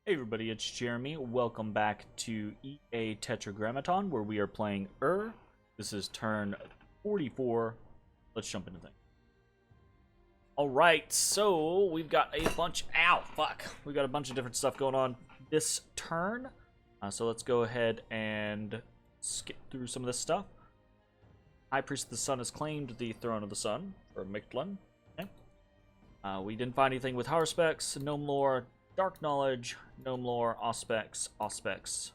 Hey everybody, it's Jeremy. Welcome back to EA Tetragrammaton, where we are playing This is turn 44. Let's jump into things. Alright, so we've got a bunch... Ow, fuck. We've got a bunch of different stuff going on this turn. So let's go ahead and skip through some of this stuff. High Priest of the Sun has claimed the Throne of the Sun for Mictlan. Okay. We didn't find anything with Harspex, Gnome Lore, Dark Knowledge, Gnome Lore, Auspex.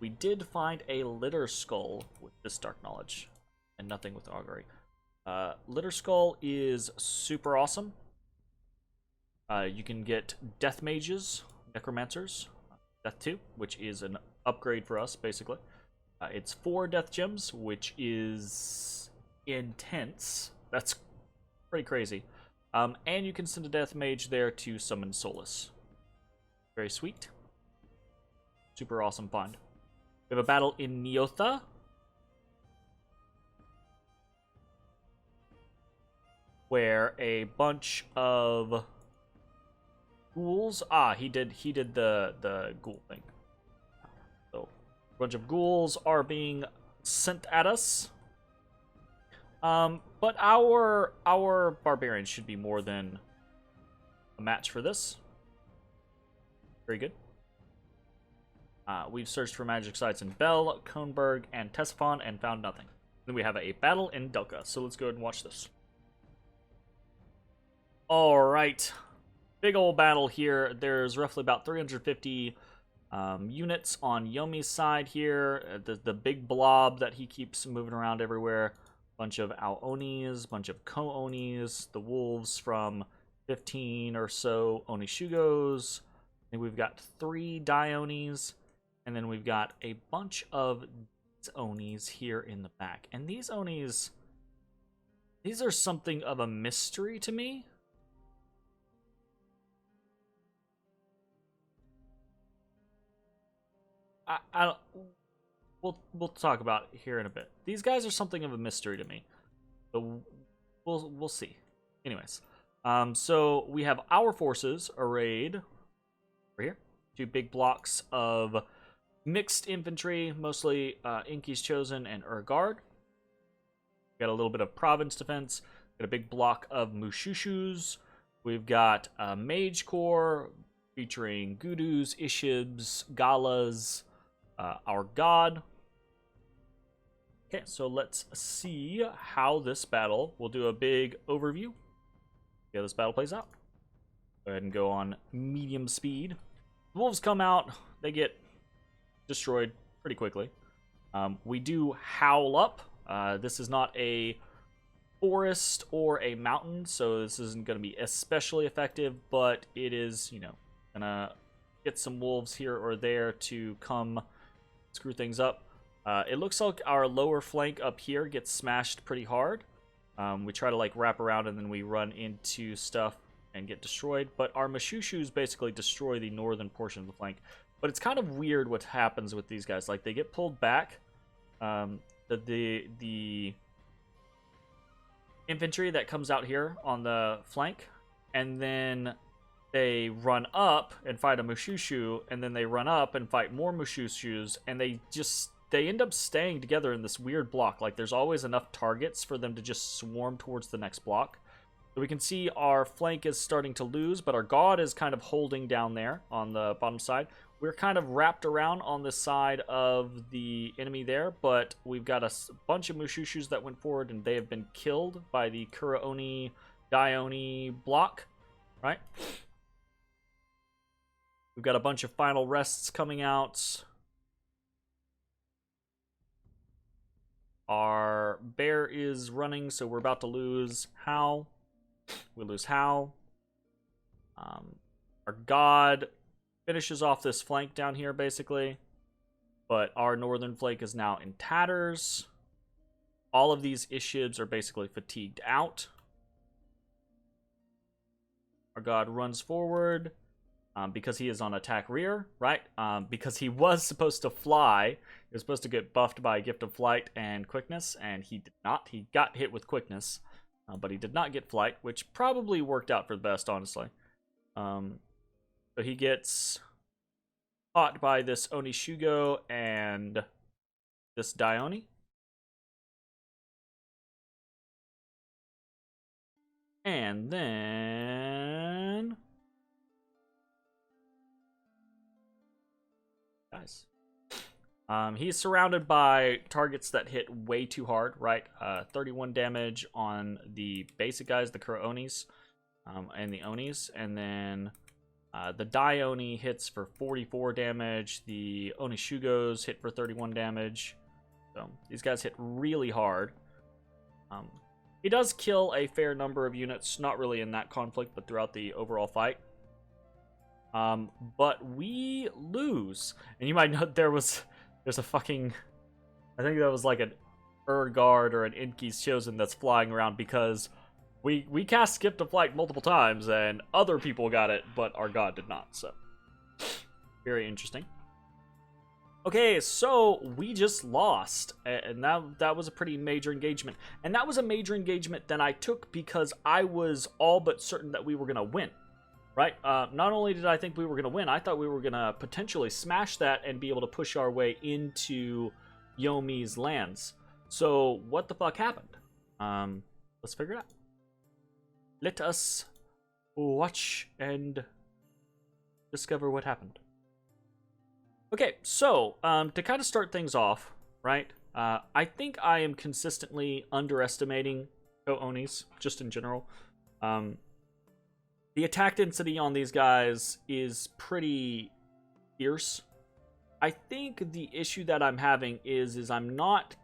We did find a Litter Skull with this Dark Knowledge, and nothing with Augury. Litter Skull is super awesome. You can get Death Mages, Necromancers, Death 2, which is an upgrade for us, basically. It's 4 Death Gems, which is intense. That's pretty crazy. And you can send a Death Mage there to summon Solus. Very sweet. Super awesome find. We have a battle in Neotha. Where a bunch of ghouls... he did the ghoul thing. So, a bunch of ghouls are being sent at us. But our barbarians should be more than a match for this. Very good. We've searched for magic sites in Bell, Kohnberg, and Ctesiphon and found nothing. Then we have a battle in Delca, so let's go ahead and watch this. Alright. Big old battle here. There's roughly about 350 units on Yomi's side here. The big blob that he keeps moving around everywhere. Bunch of Ao-Onis, bunch of Ko-Onis, the wolves from 15 or so Onishugos. And we've got 3 Dionis, and then we've got a bunch of Onis here in the back. And these Onis, these are something of a mystery to me. We'll talk about it here in a bit. These guys are something of a mystery to me, so we'll see. Anyways, so we have our forces arrayed. Here, 2 big blocks of mixed infantry, mostly Inky's Chosen and Urgard. Got a little bit of province defense. Got a big block of Mushushus. We've got a Mage Corps featuring Gudus, Ishibs, Galas, our god. Okay, so let's see how this battle. We'll do a big overview. See how this battle plays out. Go ahead and go on medium speed. Wolves come out, they get destroyed pretty quickly. We do howl up. This is not a forest or a mountain, so this isn't going to be especially effective, but it is, you know, gonna get some wolves here or there to come screw things up. It looks like our lower flank up here gets smashed pretty hard. We try to like wrap around and then we run into stuff and get destroyed, but our Mushushus basically destroy the northern portion of the flank. But it's kind of weird what happens with these guys. Like, they get pulled back. The infantry that comes out here on the flank, and then they run up and fight a Mushushu, and then they run up and fight more Mushushus, and they end up staying together in this weird block. Like, there's always enough targets for them to just swarm towards the next block. So we can see our flank is starting to lose, but our god is kind of holding down there on the bottom side. We're kind of wrapped around on this side of the enemy there, but we've got a bunch of Mushushus that went forward, and they have been killed by the Kura-Oni, Dioni block, right? We've got a bunch of final rests coming out. Our bear is running, so we're about to lose Hal. We lose Hal. Our god finishes off this flank down here, basically. But our northern flank is now in tatters. All of these Ishibs are basically fatigued out. Our god runs forward because he is on attack rear, right? Because he was supposed to fly. He was supposed to get buffed by Gift of Flight and Quickness, and he did not. He got hit with Quickness. But he did not get flight, which probably worked out for the best, honestly. So he gets caught by this Onishugo and this Dione. And then... guys. He's surrounded by targets that hit way too hard, right? 31 damage on the basic guys, the Kuro Onis, and the Onis. And then the Dione hits for 44 damage. The Onishugos hit for 31 damage. So these guys hit really hard. He does kill a fair number of units, not really in that conflict, but throughout the overall fight. But we lose. And you might note there's a fucking... I think that was like an Guard or an Inky's Chosen that's flying around because we cast Skip to Flight multiple times and other people got it, but our god did not, so... very interesting. Okay, so we just lost, and that was a pretty major engagement. And that was a major engagement that I took because I was all but certain that we were going to win, right? Not only did I think we were going to win, I thought we were going to potentially smash that and be able to push our way into Yomi's lands. So what the fuck happened? Let's figure it out. Let us watch and discover what happened. Okay, so, to kind of start things off, right, I think I am consistently underestimating Ko-Onis, just in general. The attack density on these guys is pretty fierce. I think the issue that I'm having is I'm not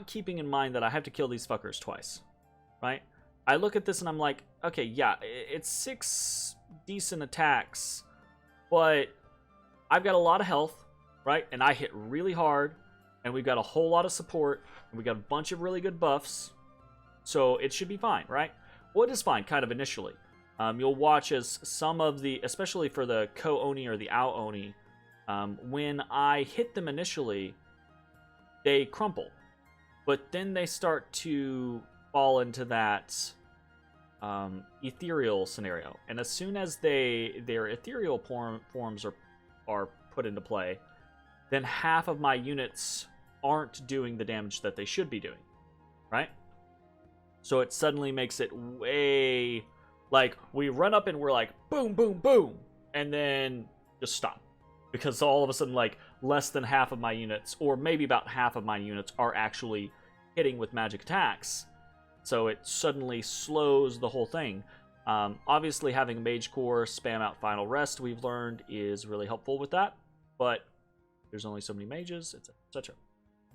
keeping in mind that I have to kill these fuckers twice, right? I look at this and I'm like, okay, yeah, it's 6 decent attacks, but... I've got a lot of health, right? And I hit really hard, and we've got a whole lot of support, and we got a bunch of really good buffs, so it should be fine, right? Well, it is fine, kind of initially. You'll watch as some of the, especially for the Ko-Oni or the Ao-Oni, when I hit them initially, they crumple. But then they start to fall into that ethereal scenario. And as soon as their ethereal forms are put into play, then half of my units aren't doing the damage that they should be doing, right? So it suddenly makes it way... like, we run up and we're like, boom, boom, boom, and then just stop. Because all of a sudden, like, less than half of my units, or maybe about half of my units, are actually hitting with magic attacks. So it suddenly slows the whole thing. Obviously, having Mage Core spam out Final Rest, we've learned, is really helpful with that. But there's only so many mages, etc.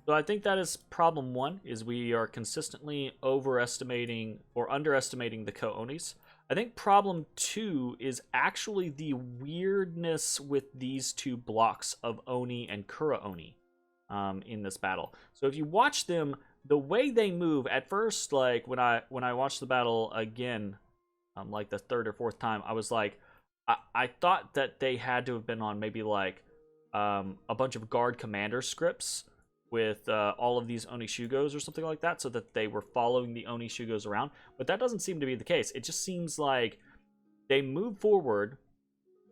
So I think that is problem 1, is we are consistently overestimating or underestimating the Ko-Onis. I think problem 2 is actually the weirdness with these 2 blocks of Oni and Kuro Oni in this battle. So if you watch them, the way they move, at first, like, when I watched the battle again... like the 3rd or 4th time, I was like, I thought that they had to have been on maybe like a bunch of guard commander scripts with all of these Onishugos or something like that, so that they were following the Onishugos around. But that doesn't seem to be the case. It just seems like they move forward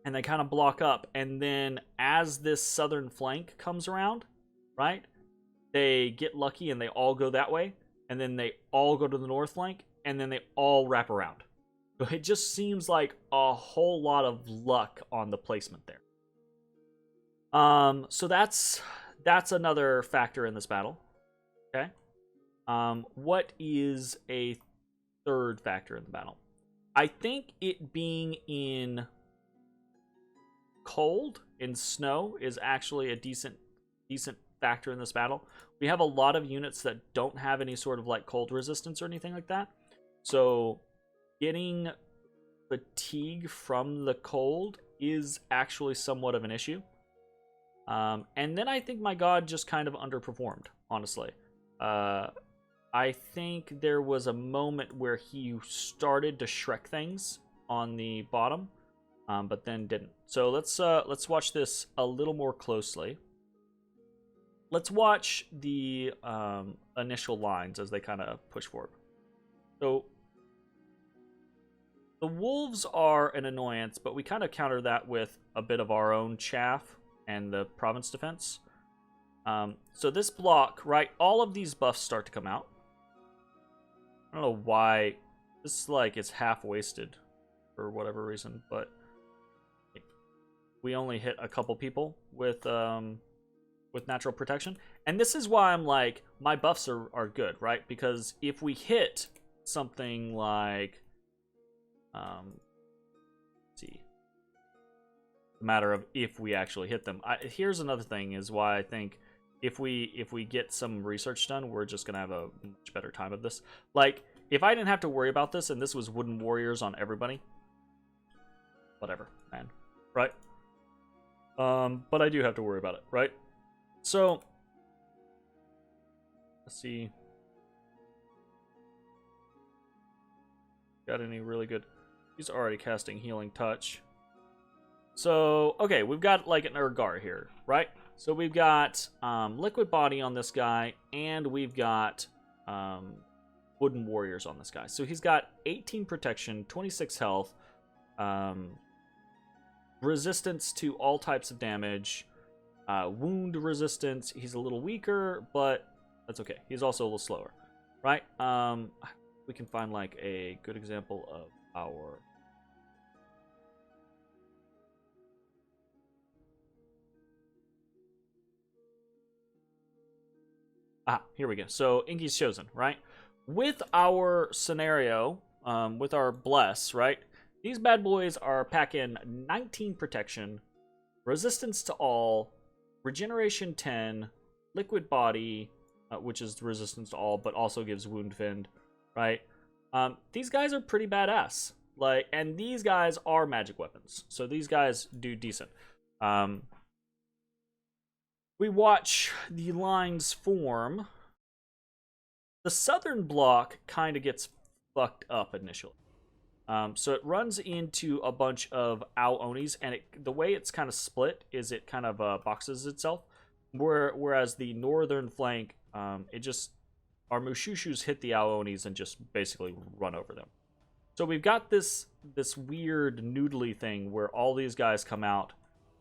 and they kind of block up, and then as this southern flank comes around, right, they get lucky and they all go that way, and then they all go to the north flank, and then they all wrap around. So it just seems like a whole lot of luck on the placement there. So that's another factor in this battle. Okay. What is a third factor in the battle? I think it being in cold, in snow, is actually a decent factor in this battle. We have a lot of units that don't have any sort of like cold resistance or anything like that. So getting fatigue from the cold is actually somewhat of an issue. And then I think my god just kind of underperformed, honestly. I think there was a moment where he started to Shrek things on the bottom, but then didn't. So let's watch this a little more closely. Let's watch the initial lines as they kind of push forward. So the wolves are an annoyance, but we kind of counter that with a bit of our own chaff and the province defense. So this block, right, all of these buffs start to come out. I don't know why. This, like, is half-wasted for whatever reason, but we only hit a couple people with natural protection. And this is why I'm like, my buffs are good, right? Because if we hit something like, let's see, a matter of if we actually hit them. Here's another thing is why I think if we get some research done, we're just gonna have a much better time of this. Like, if I didn't have to worry about this and this was wooden warriors on everybody, whatever, man, right? But I do have to worry about it, right? So, let's see. Got any really good? He's already casting Healing Touch. So, okay, we've got like an Urgar here, right? So we've got Liquid Body on this guy, and we've got Wooden Warriors on this guy. So he's got 18 protection, 26 health, resistance to all types of damage, wound resistance. He's a little weaker, but that's okay. He's also a little slower, right? We can find like a good example of our... here we go. So Inky's Chosen, right? With our scenario, with our Bless, right? These bad boys are packing 19 protection, resistance to all, regeneration 10, liquid body, which is resistance to all, but also gives wound fend, right? These guys are pretty badass. Like, and these guys are magic weapons, so these guys do decent. We watch the lines form. The southern block kind of gets fucked up initially. So it runs into a bunch of Ao-Onis, and the way it's kind of split is it kind of boxes itself. Whereas the northern flank, our Mushushus hit the Ao-Onis and just basically run over them. So we've got this weird noodly thing where all these guys come out,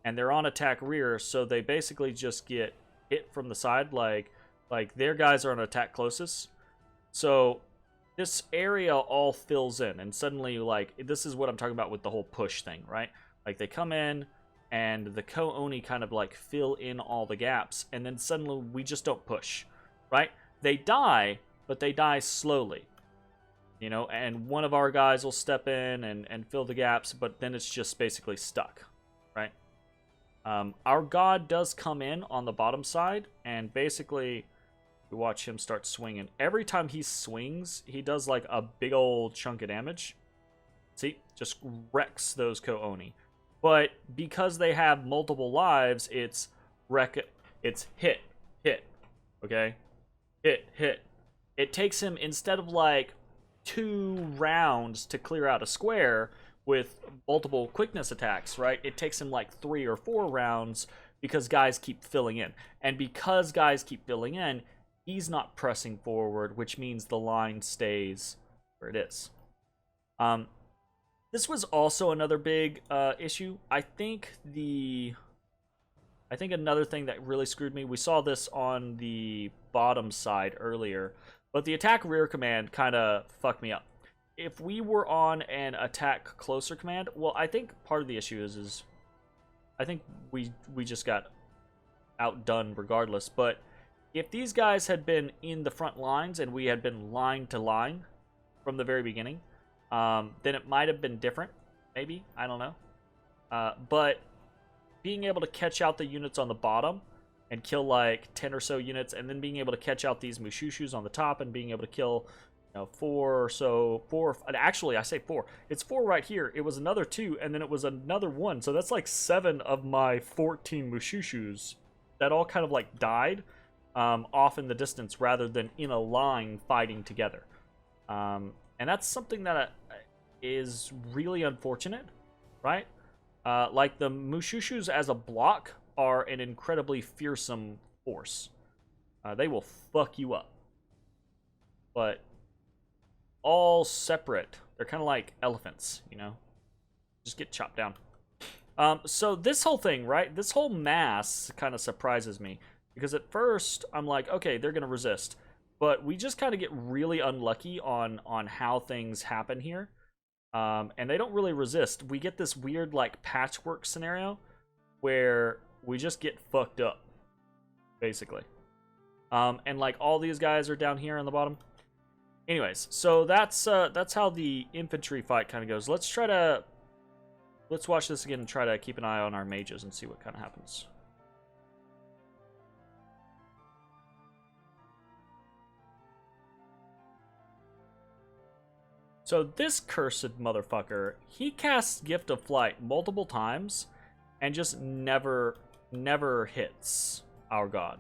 and they're on attack rear, so they basically just get hit from the side, like their guys are on attack closest. So this area all fills in, and suddenly, like, this is what I'm talking about with the whole push thing, right? Like, they come in, and the Ko-Oni kind of, like, fill in all the gaps, and then suddenly we just don't push, right? They die, but they die slowly, you know, and one of our guys will step in and fill the gaps, but then it's just basically stuck, right? Our god does come in on the bottom side, and basically we watch him start swinging. Every time he swings, he does like a big old chunk of damage. See, just wrecks those Ko-Oni. But because they have multiple lives, it's hit, okay? Hit. It takes him, instead of like 2 rounds to clear out a square with multiple quickness attacks, right? It takes him like 3 or 4 rounds because guys keep filling in. And because guys keep filling in, he's not pressing forward, which means the line stays where it is. This was also another big issue. I think another thing that really screwed me, we saw this on the bottom side earlier, but the attack rear command kind of fucked me up. If we were on an attack closer command, well, I think part of the issue is I think we just got outdone regardless, but if these guys had been in the front lines and we had been line to line from the very beginning, then it might have been different, maybe, I don't know. But being able to catch out the units on the bottom and kill like 10 or so units, and then being able to catch out these Mushushus on the top and being able to kill 4 or so, actually I say 4, it's 4 right here, it was another 2, and then it was another 1, so that's like 7 of my 14 Mushushus that all kind of like died off in the distance rather than in a line fighting together. And that's something that is really unfortunate, right? Like, the Mushushus as a block are an incredibly fearsome force. They will fuck you up. But all separate, they're kind of like elephants, you know? Just get chopped down. So this whole thing, right? This whole mass kind of surprises me because at first I'm like, okay, they're gonna resist, but we just kind of get really unlucky on how things happen here, and they don't really resist. We get this weird like patchwork scenario where we just get fucked up, basically. And like all these guys are down here on the bottom. Anyways, so that's how the infantry fight kind of goes. Let's watch this again and try to keep an eye on our mages and see what kind of happens. So this cursed motherfucker, he casts Gift of Flight multiple times and just never hits our god.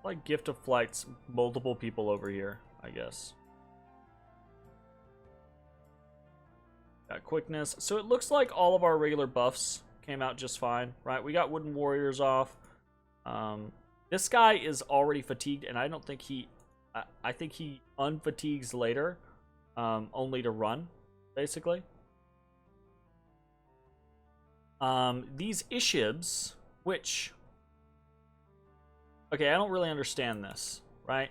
Like Gift of Flight's multiple people over here, I guess. Got quickness. So it looks like all of our regular buffs came out just fine, right? We got Wooden Warriors off. This guy is already fatigued, and I don't think he... I think he unfatigues later, only to run, basically. These Ishibs, which... Okay, I don't really understand this, right?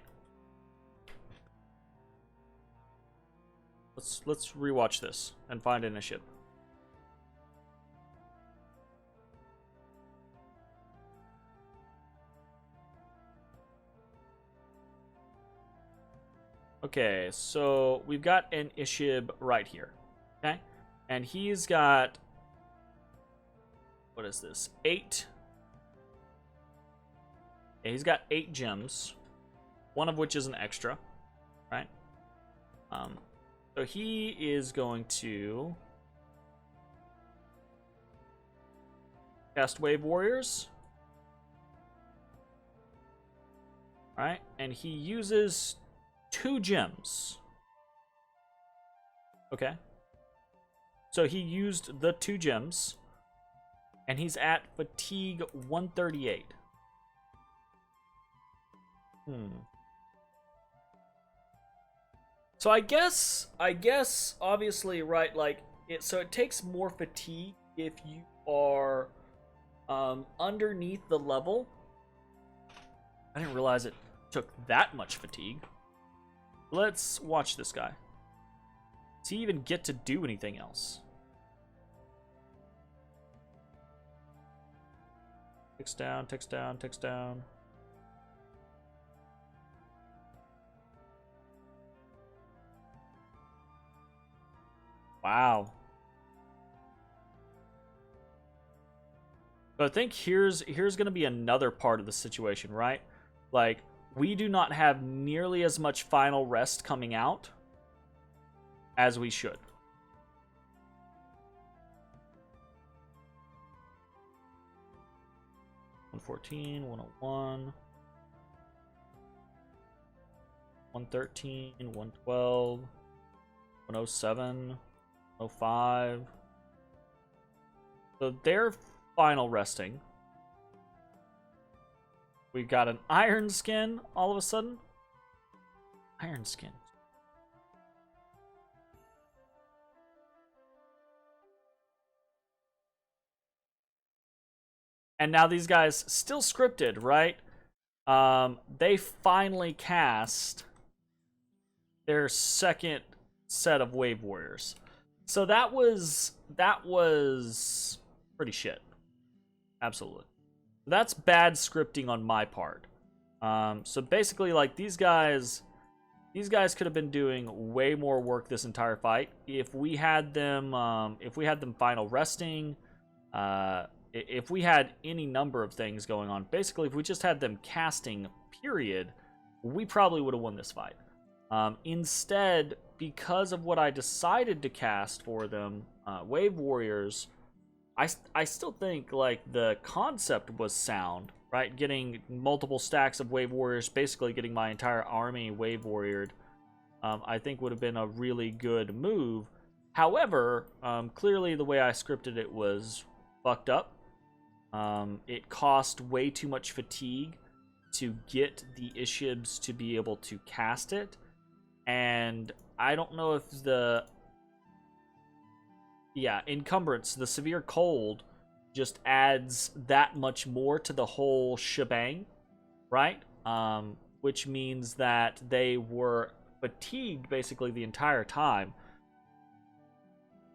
Let's rewatch this and find an Ishib. Okay, so we've got an Ishib right here, okay? And he's got... What is this? 8... Yeah, he's got 8 gems, one of which is an extra, right? So he is going to cast Wave Warriors, right? And he uses 2 gems. Okay. So he used the 2 gems, and he's at fatigue 138. So I guess obviously, right, like so it takes more fatigue if you are underneath the level. I didn't realize it took that much fatigue. Let's watch this guy. Does he even get to do anything else? Ticks down, ticks down, ticks down. Wow. So I think here's going to be another part of the situation, right? Like, we do not have nearly as much final rest coming out as we should. $114, 101, 113, 112, 107. 05. So they're final resting. We've got an Iron Skin all of a sudden. Iron Skin. And now these guys still scripted, right? They finally cast their second set of Wave Warriors. So that was pretty shit. Absolutely. That's bad scripting on my part. So basically, like, these guys could have been doing way more work this entire fight if we had them final resting, if we had any number of things going on. Basically, if we just had them casting, period, we probably would have won this fight. Instead, because of what I decided to cast for them, Wave Warriors, I still think, like, the concept was sound, right? Getting multiple stacks of Wave Warriors, basically getting my entire army Wave Warriored, I think would have been a really good move. However, clearly the way I scripted it was fucked up. It cost way too much fatigue to get the Ishibs to be able to cast it. And I don't know if yeah, encumbrance, the severe cold just adds that much more to the whole shebang, right? Which means that they were fatigued basically the entire time.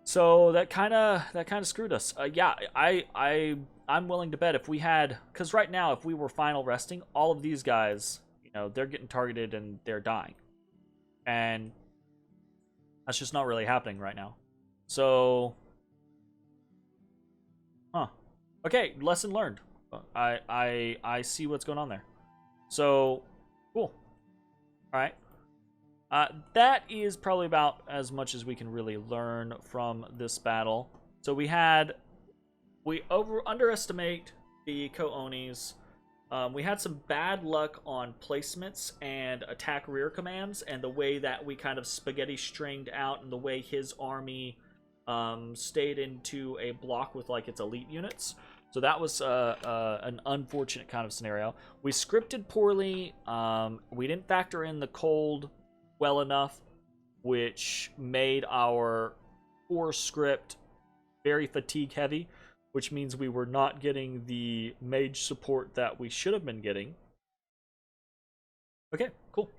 So that kind of screwed us. Yeah, I'm willing to bet if we had, because right now if we were final resting, all of these guys, you know, they're getting targeted and they're dying, and that's just not really happening right now. So, huh? Okay, lesson learned. I see what's going on there. So, cool. All right. That is probably about as much as we can really learn from this battle. So we underestimate the Ko-Onis. We had some bad luck on placements and attack rear commands, and the way that we kind of spaghetti stringed out, and the way his army stayed into a block with like its elite units. So that was an unfortunate kind of scenario. We scripted poorly. We didn't factor in the cold well enough, which made our core script very fatigue heavy, which means we were not getting the mage support that we should have been getting. Okay, cool.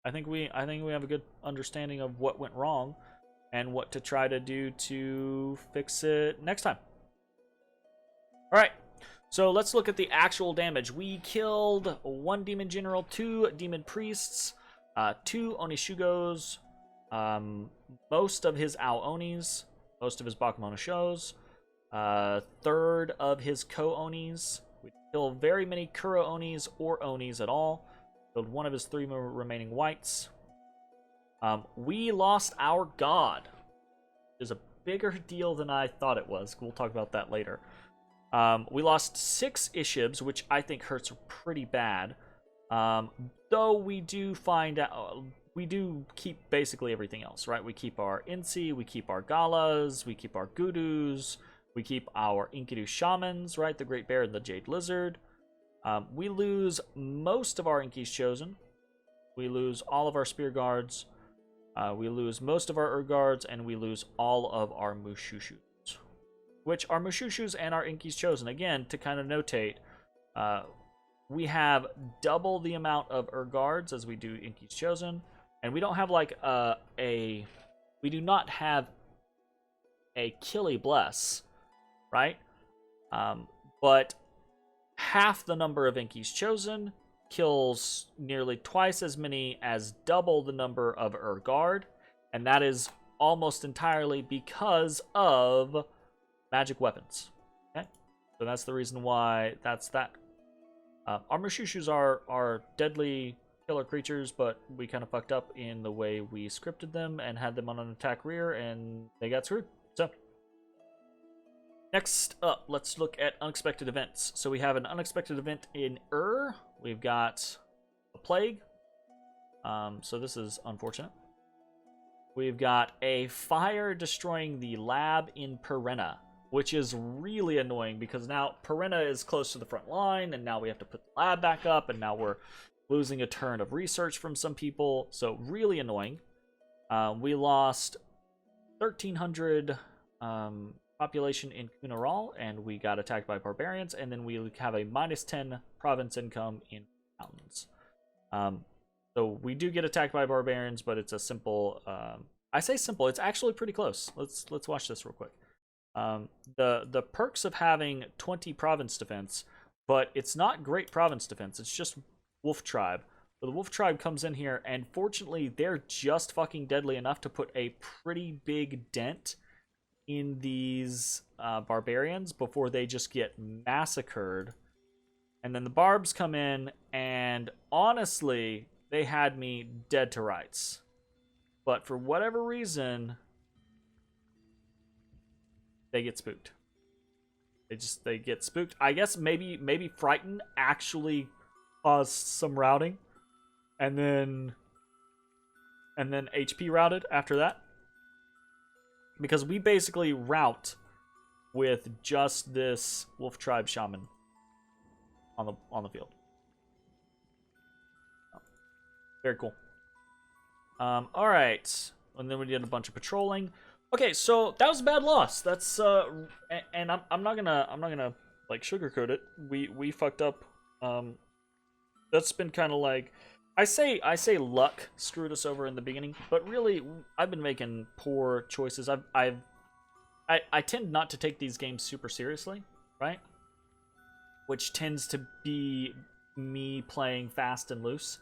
I think we have a good understanding of what went wrong and what to try to do to fix it next time. All right, so let's look at the actual damage. We killed 1 demon general, 2 demon priests, 2 Onishugos, most of his Ao-Onis, most of his Bakemono Shos, third of his Ko-Onis. We killed very many Kuro-Onis or Onis at all. Killed 1 of his 3 remaining whites. We lost our god. It's a bigger deal than I thought it was. We'll talk about that later. We lost 6 Ishibs, which I think hurts pretty bad. Though we do find out, we do keep basically everything else, right? We keep our Insi, we keep our Galas, we keep our Gudus, we keep our Enkidu Shamans, right? The Great Bear and the Jade Lizard. We lose most of our Inki's Chosen. We lose all of our Spear Guards. We lose most of our Guards, and we lose all of our Mushushus. Which our Mushushus and our Inki's Chosen, again, to kind of notate, we have double the amount of Guards as we do Inki's Chosen, and we don't have like we do not have a Killy Bless, right? But half the number of Inki's Chosen kills nearly twice as many as double the number of Guard, and that is almost entirely because of magic weapons. Okay, so that's the reason why that's that. Our Mushushus are deadly killer creatures, but we kind of fucked up in the way we scripted them and had them on an attack rear, and they got screwed. So, next up, let's look at unexpected events. So we have an unexpected event in We've got a plague. So this is unfortunate. We've got a fire destroying the lab in Perenna, which is really annoying because now Perenna is close to the front line, and now we have to put the lab back up, and now we're losing a turn of research from some people. So really annoying. We lost 1,300 population in Kunaral, and we got attacked by barbarians, and then we have a -10 province income in mountains. So we do get attacked by barbarians, but it's a simple. I say simple. It's actually pretty close. Let's watch this real quick. The perks of having 20 province defense, but it's not great province defense. It's just Wolf Tribe. But the Wolf Tribe comes in here, and fortunately, they're just fucking deadly enough to put a pretty big dent in these barbarians before they just get massacred. And then the barbs come in, and honestly, they had me dead to rights. But for whatever reason, they get spooked. They get spooked. I guess maybe Frighten actually caused some routing, and then HP routed after that, because we basically rout with just this Wolf Tribe Shaman on the field. Very cool. All right, and then we did a bunch of patrolling. Okay, so that was a bad loss. That's and I'm not gonna like sugarcoat it. We fucked up. That's been kind of like I say luck screwed us over in the beginning, but really I've been making poor choices. I tend not to take these games super seriously, right? Which tends to be me playing fast and loose.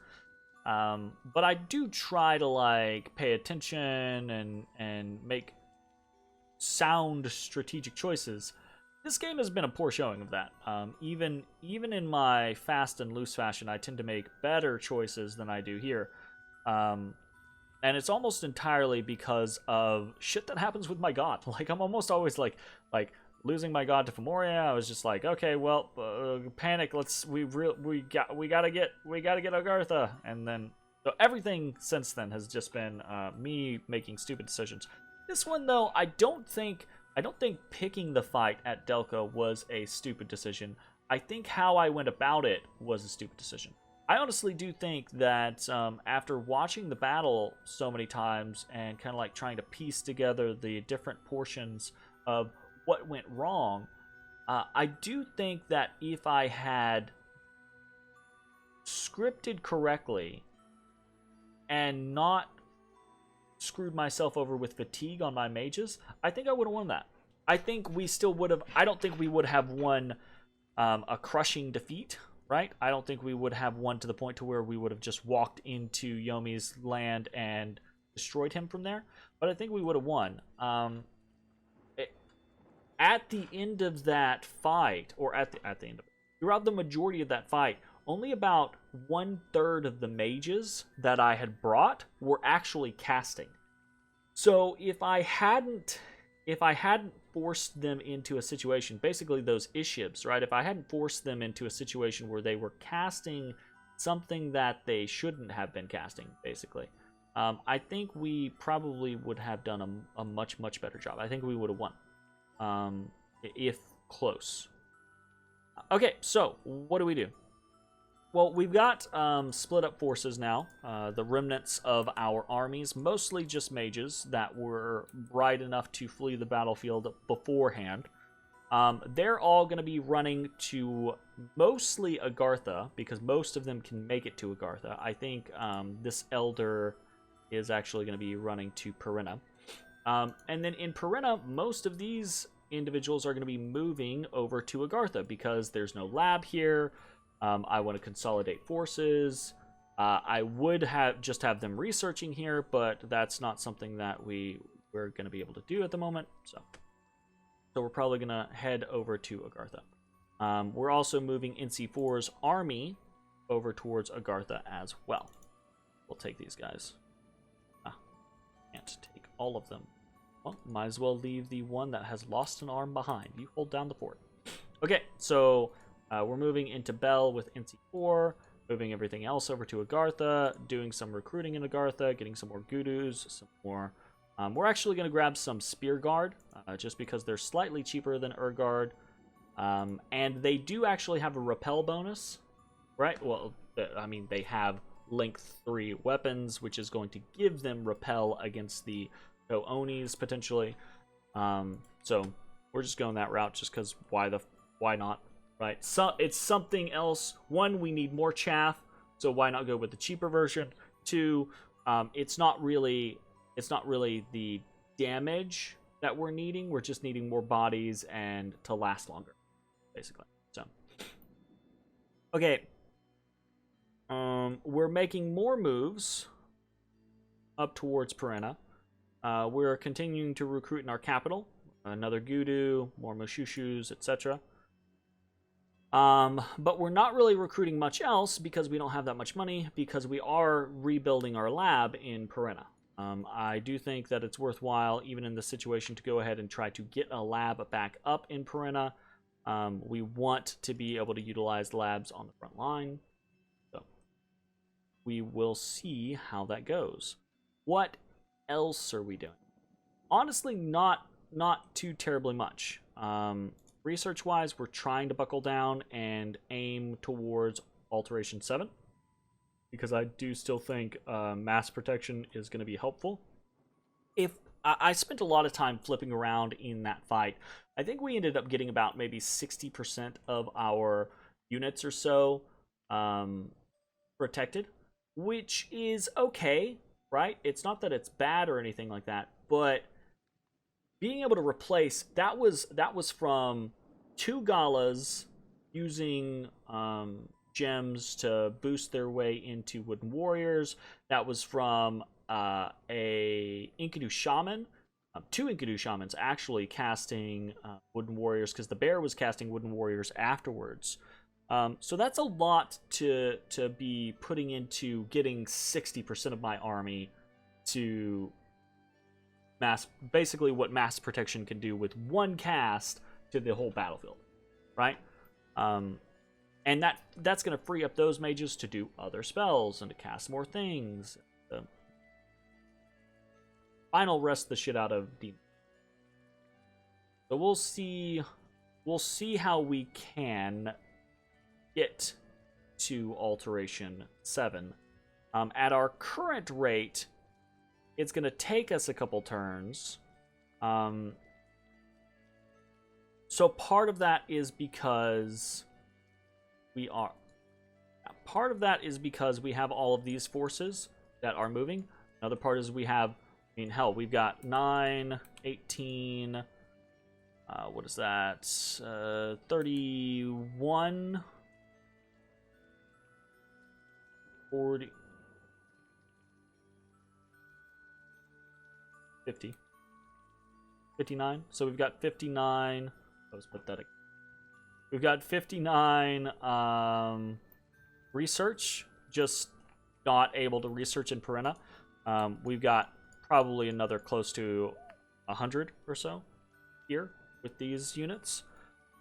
But I do try to like pay attention and make sound strategic choices. This game has been a poor showing of that. Even in my fast and loose fashion, I tend to make better choices than I do here. And it's almost entirely because of shit that happens with my god. Like I'm almost always like losing my god to Femoria. I was just like, okay, well, panic. We gotta get Agartha, and then so everything since then has just been me making stupid decisions. This one though, I don't think picking the fight at Delco was a stupid decision. I think how I went about it was a stupid decision. I honestly do think that after watching the battle so many times and kind of like trying to piece together the different portions of what went wrong, I do think that if I had scripted correctly and not screwed myself over with fatigue on my mages, I think I would have won that. I think we still would have. I don't think we would have won a crushing defeat, right? I don't think we would have won to the point to where we would have just walked into Yomi's land and destroyed him from there. But I think we would have won. At the end of that fight, or at the end of it, throughout the majority of that fight, only about 1/3 of the mages that I had brought were actually casting. So if I hadn't forced them into a situation, basically those Ishibs, right? If I hadn't forced them into a situation where they were casting something that they shouldn't have been casting, basically, I think we probably would have done a much better job. I think we would have won, if close. Okay, so what do we do? Well, we've got split up forces now, the remnants of our armies, mostly just mages that were bright enough to flee the battlefield beforehand. They're all going to be running to mostly Agartha, because most of them can make it to Agartha. I think this elder is actually going to be running to Perenna. And then in Perenna, most of these individuals are going to be moving over to Agartha, because there's no lab here. I want to consolidate forces. I would just have them researching here, but that's not something that we're going to be able to do at the moment. So we're probably going to head over to Agartha. We're also moving NC4's army over towards Agartha as well. We'll take these guys. Can't take all of them. Well, might as well leave the one that has lost an arm behind. You hold down the fort. Okay, so we're moving into Bell with NC4, moving everything else over to Agartha, doing some recruiting in Agartha, getting some more Gudus, some more. We're actually going to grab some Spear Guard, just because they're slightly cheaper than Urguard. And they do actually have a repel bonus, right? Well, I mean, they have length 3 weapons, which is going to give them repel against the Onis, potentially. So we're just going that route just because why not? Right, so it's something else. One, we need more chaff, so why not go with the cheaper version? Two, it's not really the damage that we're needing. We're just needing more bodies and to last longer, basically. So, okay, we're making more moves up towards Perenna. We're continuing to recruit in our capital. Another Gudu, more Moshushus, etc. But we're not really recruiting much else because we don't have that much money, because we are rebuilding our lab in Perenna. I do think that it's worthwhile, even in this situation, to go ahead and try to get a lab back up in Perenna. We want to be able to utilize labs on the front line. So we will see how that goes. What else are we doing? Honestly, not too terribly much. Research-wise, we're trying to buckle down and aim towards Alteration 7, because I do still think mass protection is going to be helpful. If I spent a lot of time flipping around in that fight. I think we ended up getting about maybe 60% of our units or so protected, which is okay, right? It's not that it's bad or anything like that, but being able to replace that was from 2 galas using gems to boost their way into wooden warriors. That was from a Enkidu shaman, 2 Enkidu shamans actually casting wooden warriors, because the bear was casting wooden warriors afterwards. So that's a lot to be putting into getting 60% of my army to basically what mass protection can do with one cast to the whole battlefield, right? And that's going to free up those mages to do other spells and to cast more things. Final rest the shit out of demons. So we'll see how we can get to Alteration 7. At our current rate, it's going to take us a couple turns. So part of that is because we have all of these forces that are moving. Another part is we have, I mean, hell, we've got 9, 18, what is that? 31, 40, 50, 59. So we've got 59. That was pathetic. We've got 59 research, just not able to research in Perenna. We've got probably another close to 100 or so here with these units.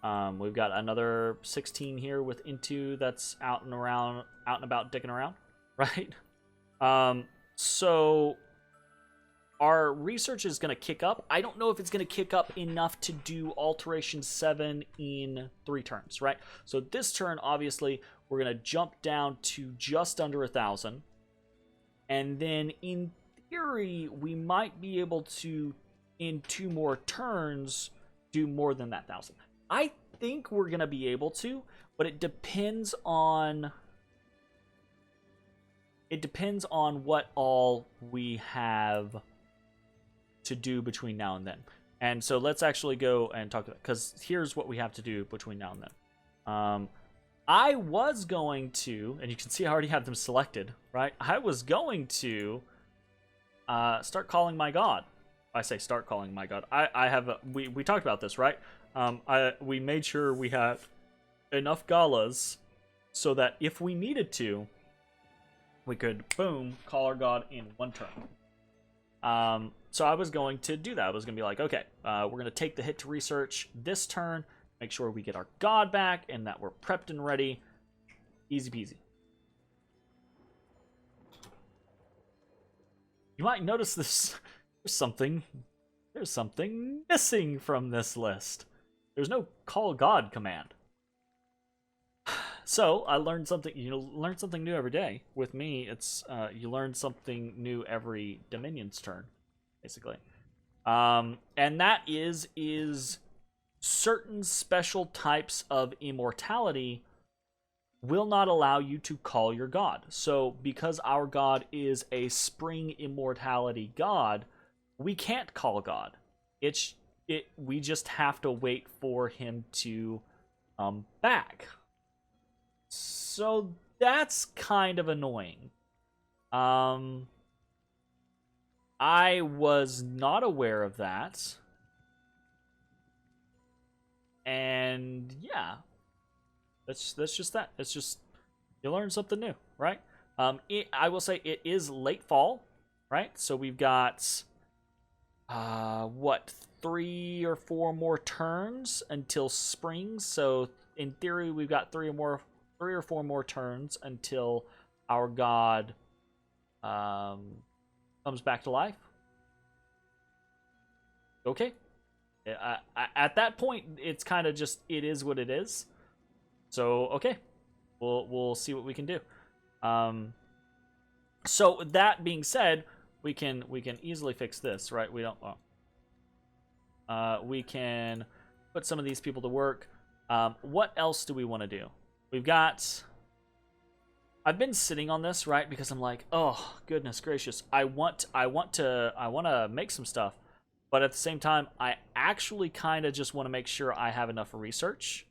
We've got another 16 here with Into that's out and about dicking around, right? So our research is going to kick up. I don't know if it's going to kick up enough to do Alteration 7 in 3 turns, right? So this turn, obviously, we're going to jump down to just under 1,000. And then, in theory, we might be able to, in 2 more turns, do more than that 1,000. I think we're going to be able to, but it depends on what all we have to do between now and then. And so let's actually go and talk about, because here's what we have to do between now and then. I was going to, and you can see I already have them selected, right? I was going to start calling my god. I say start calling my god. We talked about this, right? We made sure we had enough galas so that if we needed to, we could, boom, call our god in 1 turn. So I was going to do that. I was going to be like, okay, we're going to take the hit to research this turn, make sure we get our god back, and that we're prepped and ready. Easy peasy. You might notice this. There's something missing from this list. There's no call god command. So I learned something. You learn something new every day. With me, it's you learn something new every Dominion's turn, basically. And that is certain special types of immortality will not allow you to call your god. So because our god is a spring immortality god, we can't call god. We just have to wait for him to come back. So that's kind of annoying. I was not aware of that. And yeah, that's just that. It's just, you learn something new, right? I will say it is late fall, right? So we've got, 3 or 4 more turns until spring. So in theory, we've got 3 or 4 more turns until our god comes back to life. Okay. At that point, it's kind of just, it is what it is. So okay, we'll see what we can do. So that being said, we can easily fix this, right? We don't. We can put some of these people to work. What else do we want to do? We've got. I've been sitting on this, right? Because I'm like, oh goodness gracious, I want to make some stuff, but at the same time, I actually kind of just want to make sure I have enough research.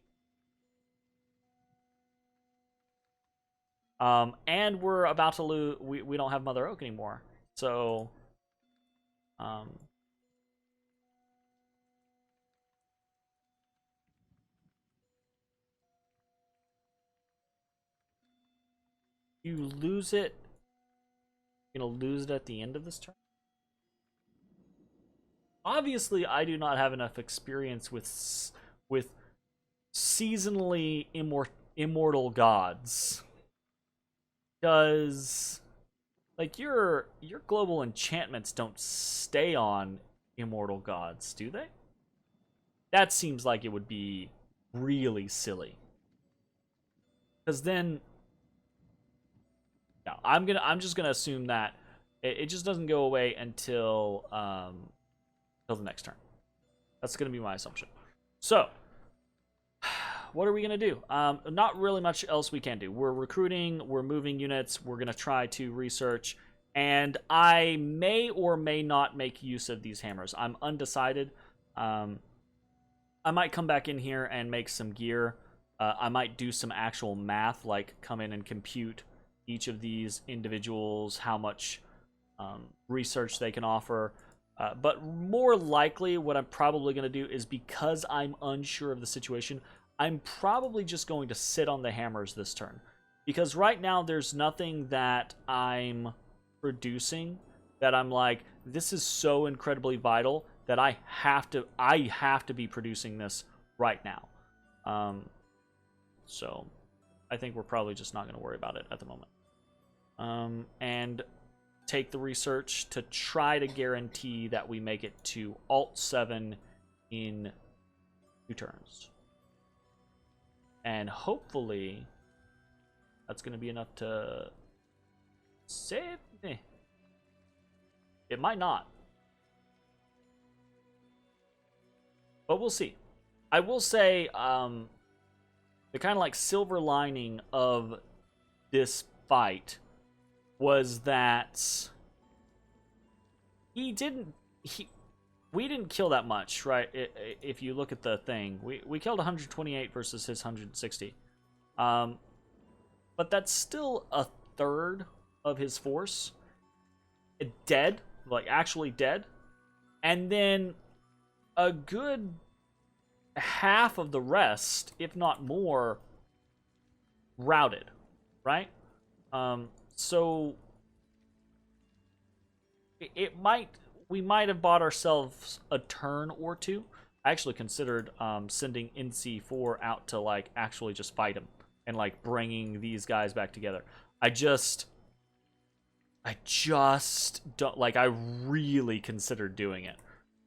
And we're about to lose. We don't have Mother Oak anymore, so. You lose it. You're gonna lose it at the end of this turn. Obviously, I do not have enough experience with seasonally immortal gods. Because like your global enchantments don't stay on immortal gods, do they? That seems like it would be really silly. Because then yeah, I'm just gonna assume that it just doesn't go away until the next turn. That's gonna be my assumption. So what are we gonna do? Not really much else we can do. We're recruiting, we're moving units, we're gonna try to research, and I may or may not make use of these hammers. I'm undecided. I might come back in here and make some gear. I might do some actual math, like come in and compute each of these individuals, how much research they can offer. But more likely, what I'm probably going to do is, because I'm unsure of the situation, I'm probably just going to sit on the hammers this turn. Because right now, there's nothing that I'm producing that I'm like, this is so incredibly vital that I have to be producing this right now. So I think we're probably just not going to worry about it at the moment. And take the research to try to guarantee that we make it to Alt 7 in 2 turns. And hopefully that's going to be enough to save me. It might not. But we'll see. I will say, the kind of like silver lining of this fight was that we didn't kill that much, right? If you look at the thing, we killed 128 versus his 160. But that's still a third of his force dead, like actually dead, and then a good half of the rest, if not more, routed, right? So we might have bought ourselves a turn or two. I actually considered sending NC4 out to like actually just fight him and like bringing these guys back together. I just don't like. I really considered doing it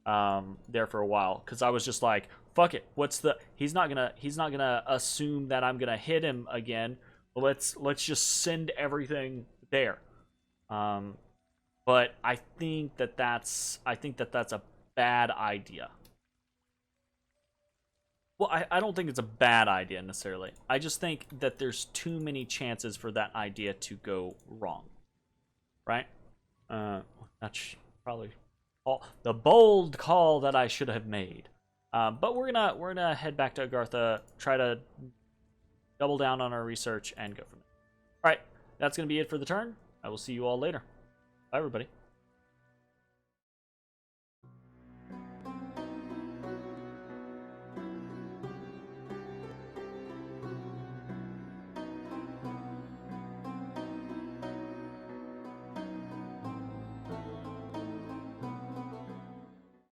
there for a while, because I was just like, fuck it. He's not gonna assume that I'm gonna hit him again. Let's just send everything there. But I think that's a bad idea. Well, I don't think it's a bad idea necessarily. I just think that there's too many chances for that idea to go wrong. Right? That's probably the bold call that I should have made. But we're gonna head back to Agartha, try to double down on our research, and go from there. All right, that's gonna be it for the turn. I will see you all later. Bye, everybody.